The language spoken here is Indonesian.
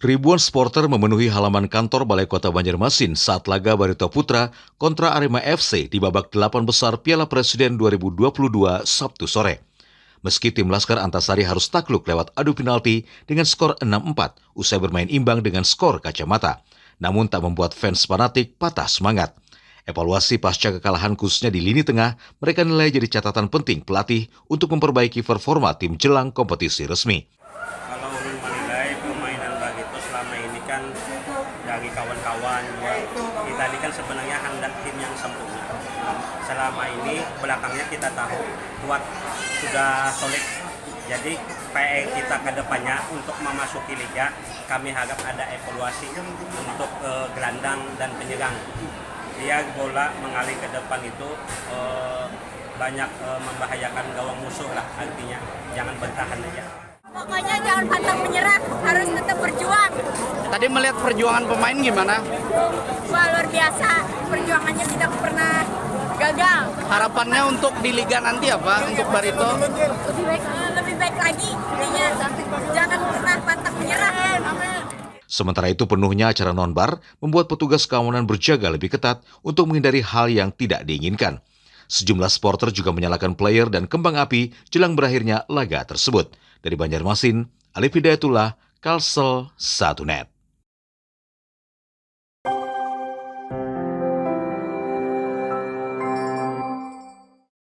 Ribuan supporter memenuhi halaman kantor Balai Kota Banjarmasin saat laga Barito Putra kontra Arema FC di babak 8 besar Piala Presiden 2022 Sabtu sore. Meski tim Laskar Antasari harus takluk lewat adu penalti dengan skor 6-4 usai bermain imbang dengan skor kacamata, namun tak membuat fans fanatik patah semangat. Evaluasi pasca kekalahan khususnya di lini tengah, mereka nilai jadi catatan penting pelatih untuk memperbaiki performa tim jelang kompetisi resmi. Kalau menilai permainan begitu selama ini kan dari kawan-kawan kita ini kan sebenarnya hendak tim yang sempurna. Selama ini belakangnya kita tahu kuat, sudah solid. Jadi PR kita ke depannya untuk memasuki liga, kami harap ada evaluasi untuk gelandang dan penyerang. Dia bola mengalir ke depan itu banyak membahayakan gawang musuh lah, artinya jangan bertahan aja. Pokoknya jangan pantang menyerah, harus tetap berjuang. Tadi melihat perjuangan pemain gimana? Wah, luar biasa, perjuangannya tidak pernah gagal. Harapannya untuk di Liga nanti apa? Untuk Barito? Lebih baik lagi, intinya jangan pernah pantang menyerah. Sementara itu penuhnya acara non-bar membuat petugas keamanan berjaga lebih ketat untuk menghindari hal yang tidak diinginkan. Sejumlah supporter juga menyalakan player dan kembang api jelang berakhirnya laga tersebut. Dari Banjarmasin, Alif Hidayatullah, Kalsel 1net.